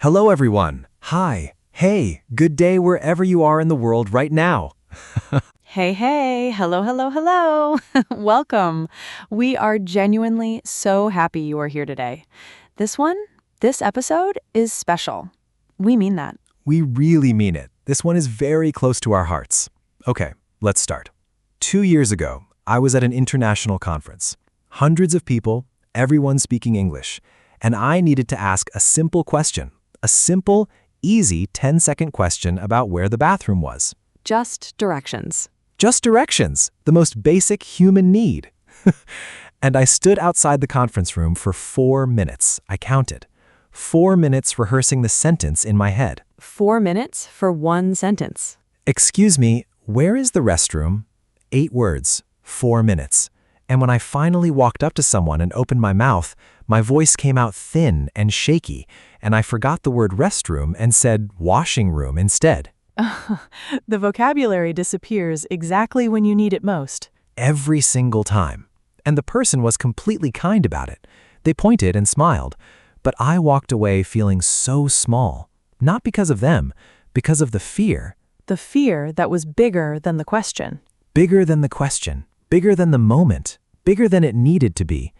Hello, everyone. Hi. Hey, good day wherever you are in the world right now. Hey, hey, hello, hello, hello. Welcome. We are genuinely so happy you are here today. This episode is special. We mean that. We really mean it. This one is very close to our hearts. Okay, let's start. 2 years ago, I was at an international conference. Hundreds of people, everyone speaking English, and I needed to ask a simple question. A simple, easy 10-second question about where the bathroom was. Just directions. Just directions, the most basic human need. And I stood outside the conference room for 4 minutes. I counted. 4 minutes rehearsing the sentence in my head. 4 minutes for one sentence. Excuse me, where is the restroom? 8 words, 4 minutes. And when I finally walked up to someone and opened my mouth, my voice came out thin and shaky, and I forgot the word restroom and said washing room instead. The vocabulary disappears exactly when you need it most. Every single time. And the person was completely kind about it. They pointed and smiled, but I walked away feeling so small. Not because of them, because of the fear. The fear that was bigger than the question. Bigger than the question, bigger than the moment, bigger than it needed to be.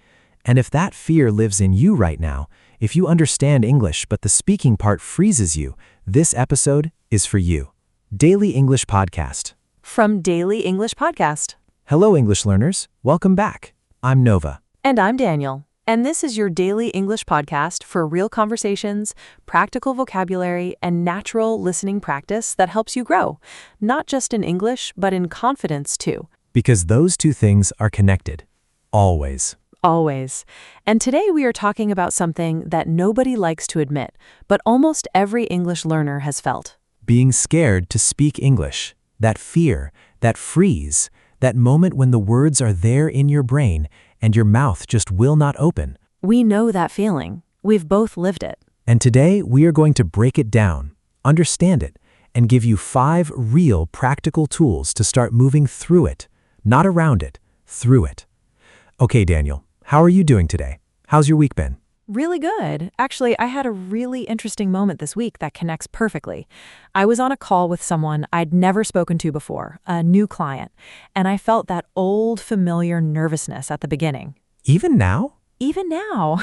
And if that fear lives in you right now, if you understand English but the speaking part freezes you, this episode is for you. Daily English Podcast. From Daily English Podcast. Hello, English learners. Welcome back. I'm Nova. And I'm Daniel. And this is your daily English podcast for real conversations, practical vocabulary, and natural listening practice that helps you grow, not just in English, but in confidence too. Because those two things are connected. Always. Always. And today we are talking about something that nobody likes to admit, but almost every English learner has felt. Being scared to speak English. That fear, that freeze, that moment when the words are there in your brain and your mouth just will not open. We know that feeling. We've both lived it. And today we are going to break it down, understand it, and give you 5 real practical tools to start moving through it, not around it, through it. Okay, Daniel, how are you doing today? How's your week been? Really good. Actually, I had a really interesting moment this week that connects perfectly. I was on a call with someone I'd never spoken to before, a new client, and I felt that old familiar nervousness at the beginning. Even now? Even now.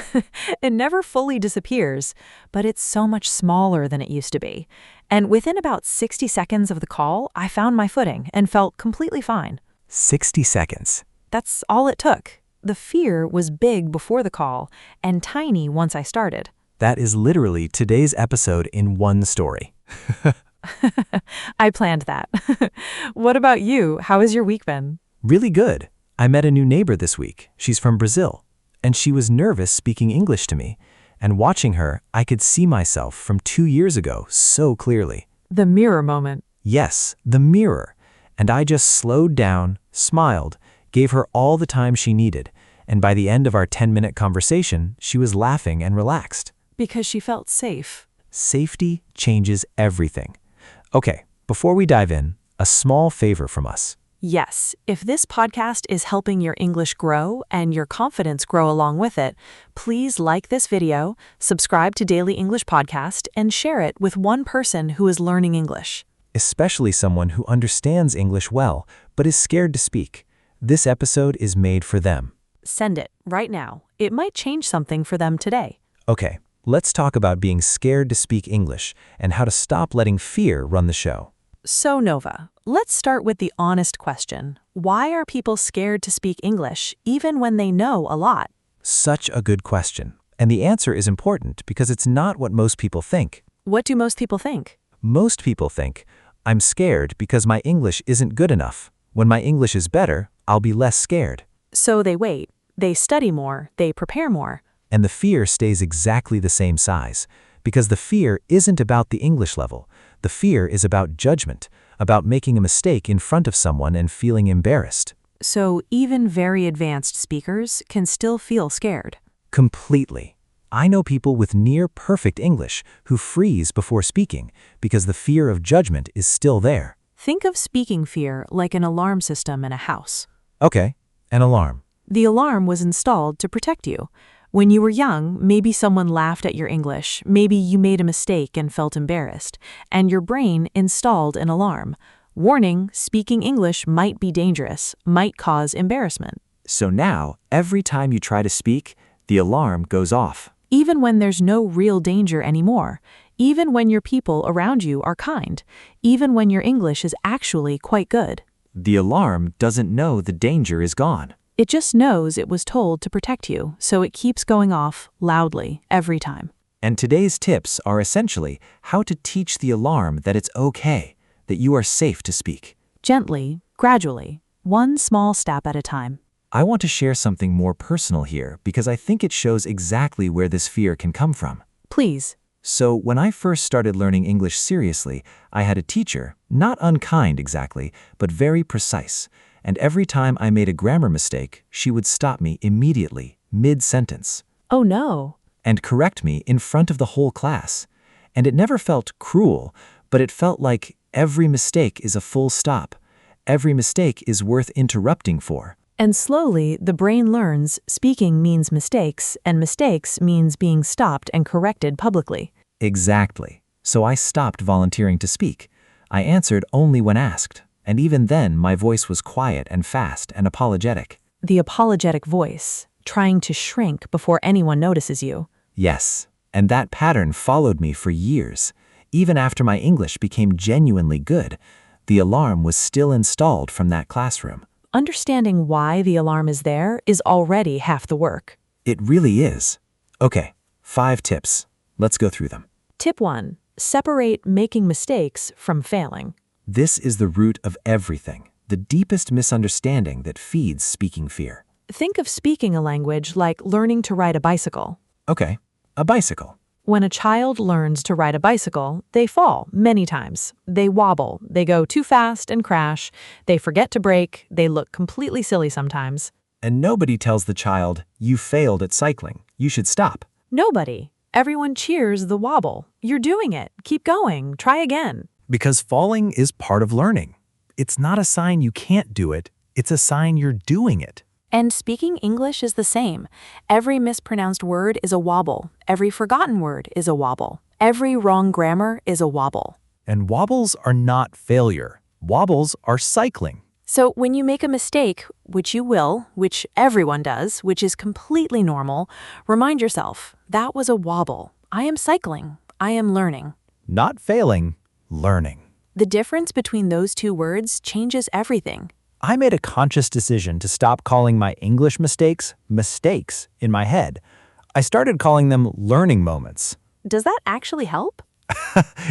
It never fully disappears, but it's so much smaller than it used to be. And within about 60 seconds of the call, I found my footing and felt completely fine. 60 seconds. That's all it took. The fear was big before the call and tiny once I started. That is literally today's episode in one story. I planned that. What about you? How has your week been? Really good. I met a new neighbor this week. She's from Brazil, and she was nervous speaking English to me. And watching her, I could see myself from 2 years ago so clearly. The mirror moment. Yes, the mirror. And I just slowed down, smiled, gave her all the time she needed, and by the end of our 10-minute conversation, she was laughing and relaxed. Because she felt safe. Safety changes everything. Okay, before we dive in, a small favor from us. Yes, if this podcast is helping your English grow and your confidence grow along with it, please like this video, subscribe to Daily English Podcast, and share it with one person who is learning English. Especially someone who understands English well, but is scared to speak. This episode is made for them. Send it right now. It might change something for them today. Okay, let's talk about being scared to speak English and how to stop letting fear run the show. So, Nova, let's start with the honest question. Why are people scared to speak English, even when they know a lot? Such a good question. And the answer is important because it's not what most people think. What do most people think? Most people think, I'm scared because my English isn't good enough. When my English is better, I'll be less scared. So they wait, they study more, they prepare more. And the fear stays exactly the same size, because the fear isn't about the English level. The fear is about judgment, about making a mistake in front of someone and feeling embarrassed. So even very advanced speakers can still feel scared. Completely. I know people with near perfect English who freeze before speaking because the fear of judgment is still there. Think of speaking fear like an alarm system in a house. Okay, an alarm. The alarm was installed to protect you. When you were young, maybe someone laughed at your English, maybe you made a mistake and felt embarrassed, and your brain installed an alarm. Warning, speaking English might be dangerous, might cause embarrassment. So now, every time you try to speak, the alarm goes off. Even when there's no real danger anymore, even when your people around you are kind, even when your English is actually quite good. The alarm doesn't know the danger is gone. It just knows it was told to protect you, so it keeps going off loudly every time. And today's tips are essentially how to teach the alarm that it's okay, that you are safe to speak. Gently, gradually, one small step at a time. I want to share something more personal here because I think it shows exactly where this fear can come from. Please. So when I first started learning English seriously, I had a teacher, not unkind exactly, but very precise. And every time I made a grammar mistake, she would stop me immediately, mid-sentence. Oh no. And correct me in front of the whole class. And it never felt cruel, but it felt like every mistake is a full stop. Every mistake is worth interrupting for. And slowly, the brain learns speaking means mistakes, and mistakes means being stopped and corrected publicly. Exactly. So I stopped volunteering to speak. I answered only when asked. And even then, my voice was quiet and fast and apologetic. The apologetic voice, trying to shrink before anyone notices you. Yes, and that pattern followed me for years. Even after my English became genuinely good, the alarm was still installed from that classroom. Understanding why the alarm is there is already half the work. It really is. Okay, 5 tips. Let's go through them. Tip 1. Separate making mistakes from failing. This is the root of everything, the deepest misunderstanding that feeds speaking fear. Think of speaking a language like learning to ride a bicycle. Okay, a bicycle. When a child learns to ride a bicycle, they fall many times. They wobble, they go too fast and crash, they forget to brake, they look completely silly sometimes. And nobody tells the child, you failed at cycling, you should stop. Nobody. Everyone cheers the wobble. You're doing it. Keep going. Try again. Because falling is part of learning. It's not a sign you can't do it, it's a sign you're doing it. And speaking English is the same. Every mispronounced word is a wobble. Every forgotten word is a wobble. Every wrong grammar is a wobble. And wobbles are not failure. Wobbles are cycling. So when you make a mistake, which you will, which everyone does, which is completely normal, remind yourself, that was a wobble. I am cycling. I am learning. Not failing, learning. The difference between those two words changes everything. I made a conscious decision to stop calling my English mistakes mistakes in my head. I started calling them learning moments. Does that actually help?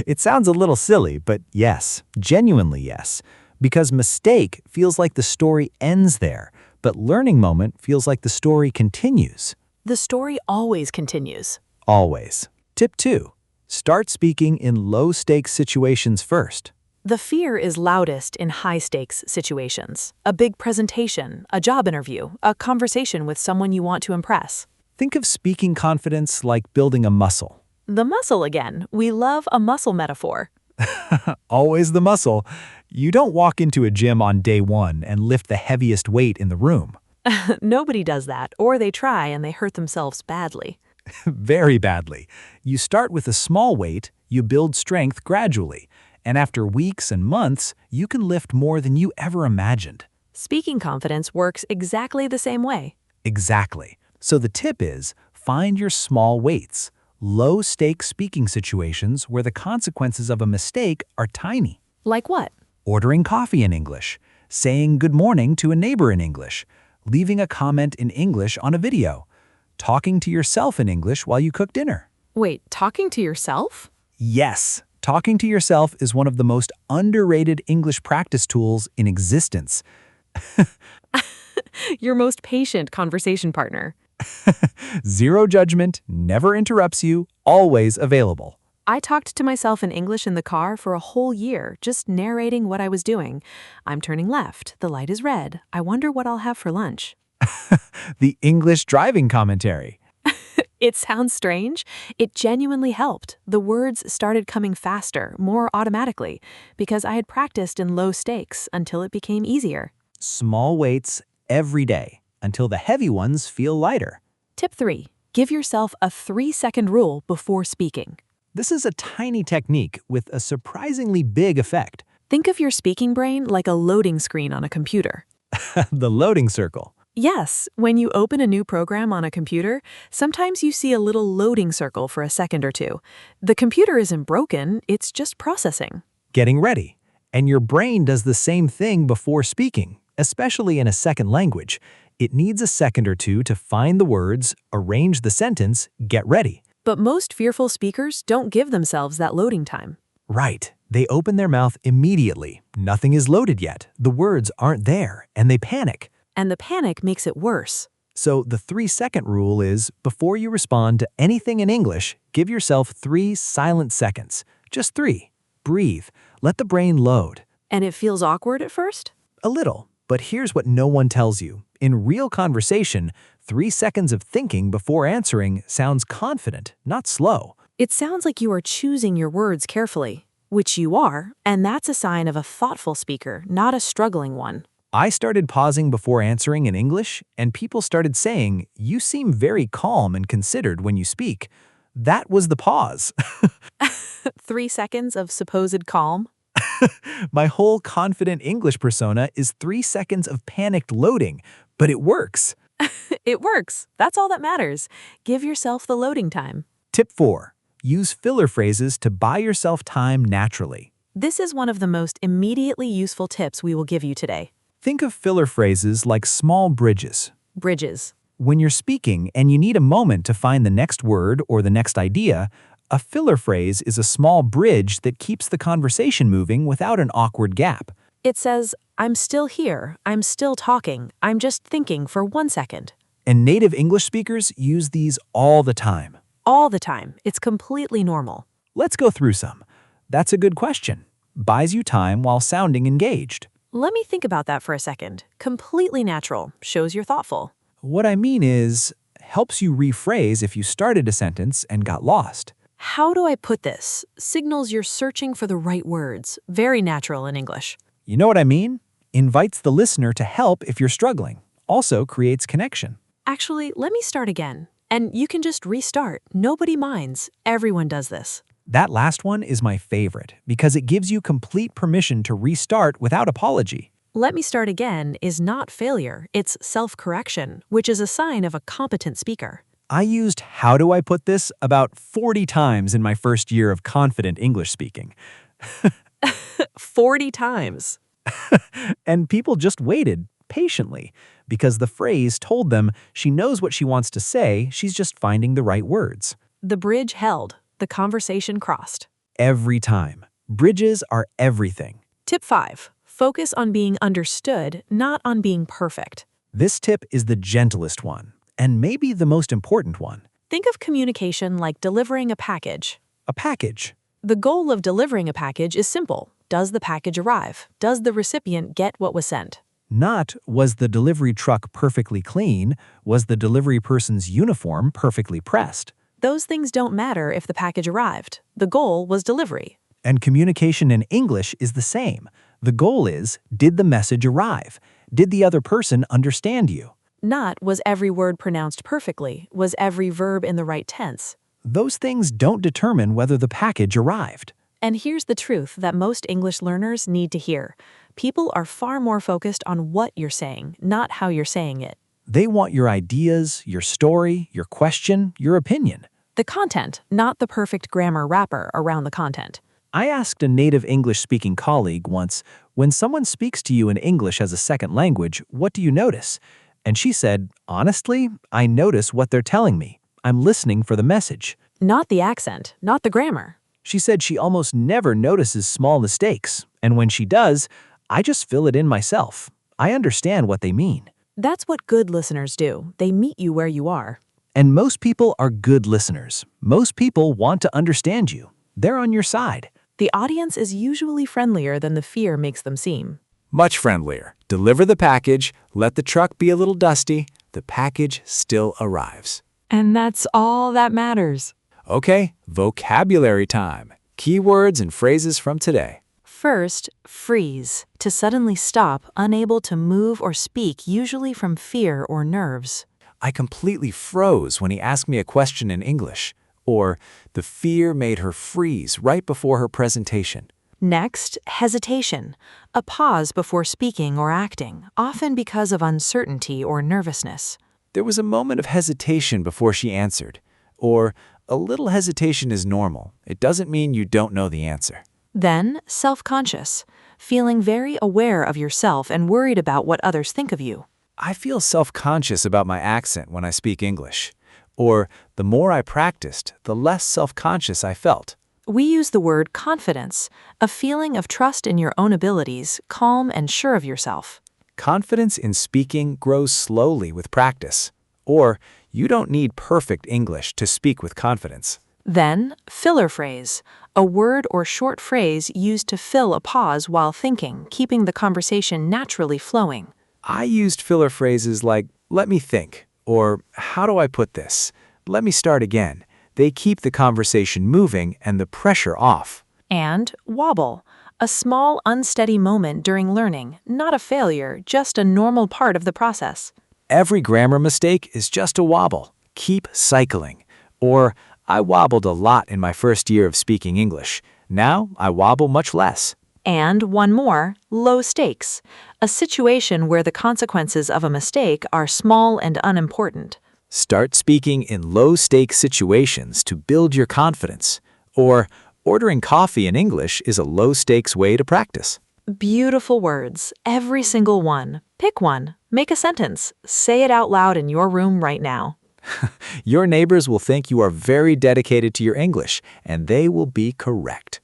It sounds a little silly, but yes, genuinely yes. Because mistake feels like the story ends there, but learning moment feels like the story continues. The story always continues. Always. Tip 2. Start speaking in low-stakes situations first. The fear is loudest in high-stakes situations. A big presentation, a job interview, a conversation with someone you want to impress. Think of speaking confidence like building a muscle. The muscle again. We love a muscle metaphor. Always the muscle. You don't walk into a gym on day 1 and lift the heaviest weight in the room. Nobody does that, or they try and they hurt themselves badly. Very badly. You start with a small weight, you build strength gradually, and after weeks and months, you can lift more than you ever imagined. Speaking confidence works exactly the same way. Exactly. So the tip is, find your small weights, low-stakes speaking situations where the consequences of a mistake are tiny. Like what? Ordering coffee in English, saying good morning to a neighbor in English, leaving a comment in English on a video, talking to yourself in English while you cook dinner. Wait, talking to yourself? Yes, talking to yourself is one of the most underrated English practice tools in existence. Your most patient conversation partner. Zero judgment, never interrupts you, always available. I talked to myself in English in the car for a whole year, just narrating what I was doing. I'm turning left. The light is red. I wonder what I'll have for lunch. The English driving commentary. It sounds strange. It genuinely helped. The words started coming faster, more automatically, because I had practiced in low stakes until it became easier. Small weights every day until the heavy ones feel lighter. Tip 3. Give yourself a 3-second rule before speaking. This is a tiny technique with a surprisingly big effect. Think of your speaking brain like a loading screen on a computer. The loading circle. Yes, when you open a new program on a computer, sometimes you see a little loading circle for a second or two. The computer isn't broken, it's just processing. Getting ready. And your brain does the same thing before speaking, especially in a second language. It needs a second or two to find the words, arrange the sentence, get ready. But most fearful speakers don't give themselves that loading time. Right. They open their mouth immediately. Nothing is loaded yet. The words aren't there, and they panic. And the panic makes it worse. So the 3-second rule is, before you respond to anything in English, give yourself 3 silent seconds. Just 3. Breathe. Let the brain load. And it feels awkward at first? A little. But here's what no one tells you. In real conversation, 3 seconds of thinking before answering sounds confident, not slow. It sounds like you are choosing your words carefully, which you are, and that's a sign of a thoughtful speaker, not a struggling one. I started pausing before answering in English, and people started saying, "You seem very calm and considered when you speak." That was the pause. 3 seconds of supposed calm? My whole confident English persona is 3 seconds of panicked loading, but it works. It works. That's all that matters. Give yourself the loading time. Tip 4. Use filler phrases to buy yourself time naturally. This is one of the most immediately useful tips we will give you today. Think of filler phrases like small bridges. Bridges. When you're speaking and you need a moment to find the next word or the next idea, a filler phrase is a small bridge that keeps the conversation moving without an awkward gap. It says, "I'm still here, I'm still talking, I'm just thinking for 1 second." And native English speakers use these all the time. All the time. It's completely normal. Let's go through some. That's a good question. Buys you time while sounding engaged. Let me think about that for a second. Completely natural. Shows you're thoughtful. What I mean is, helps you rephrase if you started a sentence and got lost. How do I put this? Signals you're searching for the right words. Very natural in English. You know what I mean? Invites the listener to help if you're struggling. Also creates connection. Actually, let me start again. And you can just restart. Nobody minds. Everyone does this. That last one is my favorite because it gives you complete permission to restart without apology. Let me start again is not failure. It's self-correction, which is a sign of a competent speaker. I used "how do I put this" about 40 times in my first year of confident English speaking. 40 times. And people just waited patiently because the phrase told them she knows what she wants to say, she's just finding the right words. The bridge held. The conversation crossed. Every time. Bridges are everything. Tip 5. Focus on being understood, not on being perfect. This tip is the gentlest one, and maybe the most important one. Think of communication like delivering a package. A package. The goal of delivering a package is simple. Does the package arrive? Does the recipient get what was sent? Not, was the delivery truck perfectly clean? Was the delivery person's uniform perfectly pressed? Those things don't matter if the package arrived. The goal was delivery. And communication in English is the same. The goal is, did the message arrive? Did the other person understand you? Not, was every word pronounced perfectly? Was every verb in the right tense? Those things don't determine whether the package arrived. And here's the truth that most English learners need to hear. People are far more focused on what you're saying, not how you're saying it. They want your ideas, your story, your question, your opinion. The content, not the perfect grammar wrapper around the content. I asked a native English-speaking colleague once, when someone speaks to you in English as a second language, what do you notice? And she said, honestly, I notice what they're telling me. I'm listening for the message. Not the accent, not the grammar. She said she almost never notices small mistakes, and when she does, I just fill it in myself. I understand what they mean. That's what good listeners do. They meet you where you are. And most people are good listeners. Most people want to understand you. They're on your side. The audience is usually friendlier than the fear makes them seem. Much friendlier. Deliver the package, let the truck be a little dusty, the package still arrives. And that's all that matters. Okay, vocabulary time. Keywords and phrases from today. First, freeze. To suddenly stop, unable to move or speak, usually from fear or nerves. I completely froze when he asked me a question in English. Or, the fear made her freeze right before her presentation. Next, hesitation, a pause before speaking or acting, often because of uncertainty or nervousness. There was a moment of hesitation before she answered. Or, a little hesitation is normal. It doesn't mean you don't know the answer. Then, self-conscious, feeling very aware of yourself and worried about what others think of you. I feel self-conscious about my accent when I speak English. Or, the more I practiced, the less self-conscious I felt. We use the word confidence, a feeling of trust in your own abilities, calm and sure of yourself. Confidence in speaking grows slowly with practice. Or, you don't need perfect English to speak with confidence. Then, filler phrase, a word or short phrase used to fill a pause while thinking, keeping the conversation naturally flowing. I used filler phrases like, let me think, or how do I put this? Let me start again. They keep the conversation moving and the pressure off. And wobble, a small, unsteady moment during learning, not a failure, just a normal part of the process. Every grammar mistake is just a wobble. Keep cycling. Or, I wobbled a lot in my first year of speaking English. Now, I wobble much less. And one more, low stakes, a situation where the consequences of a mistake are small and unimportant. Start speaking in low-stakes situations to build your confidence. Or, ordering coffee in English is a low-stakes way to practice. Beautiful words, every single one. Pick one, make a sentence, say it out loud in your room right now. Your neighbors will think you are very dedicated to your English, and they will be correct.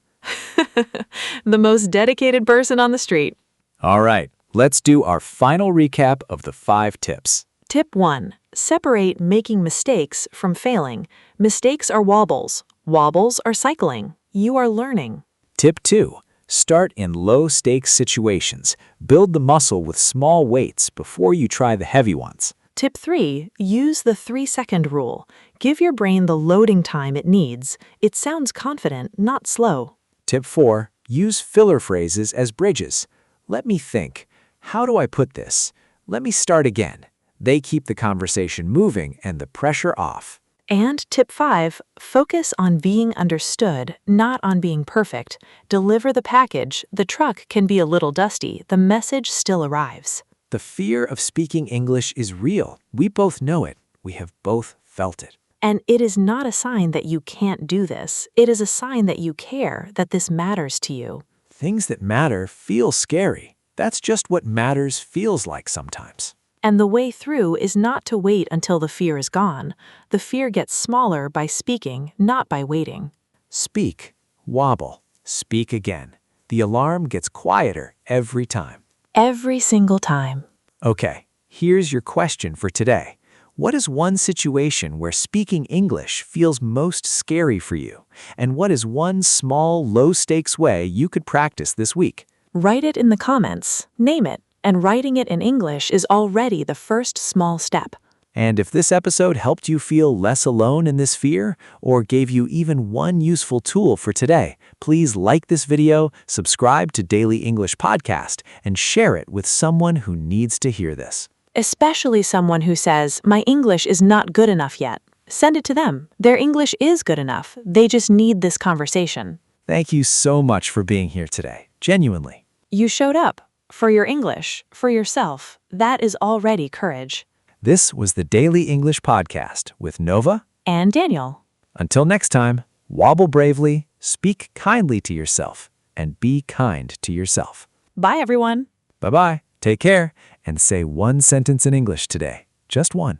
The most dedicated person on the street. All right, let's do our final recap of the 5 tips. Tip 1. Separate making mistakes from failing. Mistakes are wobbles. Wobbles are cycling. You are learning. Tip 2. Start in low-stakes situations. Build the muscle with small weights before you try the heavy ones. Tip 3. Use the 3-second rule. Give your brain the loading time it needs. It sounds confident, not slow. Tip 4. Use filler phrases as bridges. Let me think. How do I put this? Let me start again. They keep the conversation moving and the pressure off. And tip 5, focus on being understood, not on being perfect. Deliver the package. The truck can be a little dusty. The message still arrives. The fear of speaking English is real. We both know it. We have both felt it. And it is not a sign that you can't do this. It is a sign that you care, that this matters to you. Things that matter feel scary. That's just what matters feels like sometimes. And the way through is not to wait until the fear is gone. The fear gets smaller by speaking, not by waiting. Speak, wobble, speak again. The alarm gets quieter every time. Every single time. Okay, here's your question for today. What is one situation where speaking English feels most scary for you? And what is one small, low-stakes way you could practice this week? Write it in the comments. Name it. And writing it in English is already the first small step. And if this episode helped you feel less alone in this fear, or gave you even one useful tool for today, please like this video, subscribe to Daily English Podcast, and share it with someone who needs to hear this. Especially someone who says, my English is not good enough yet. Send it to them. Their English is good enough. They just need this conversation. Thank you so much for being here today. Genuinely. You showed up. For your English, for yourself. That is already courage. This was the Daily English Podcast with Nova And Daniel. Until next time, wobble bravely, speak kindly to yourself, and be kind to yourself. Bye, everyone. Bye-bye, take care, and say one sentence in English today. Just one.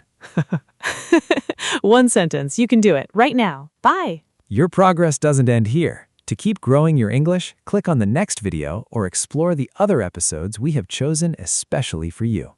One sentence. You can do it right now. Bye. Your progress doesn't end here. To keep growing your English, click on the next video or explore the other episodes we have chosen especially for you.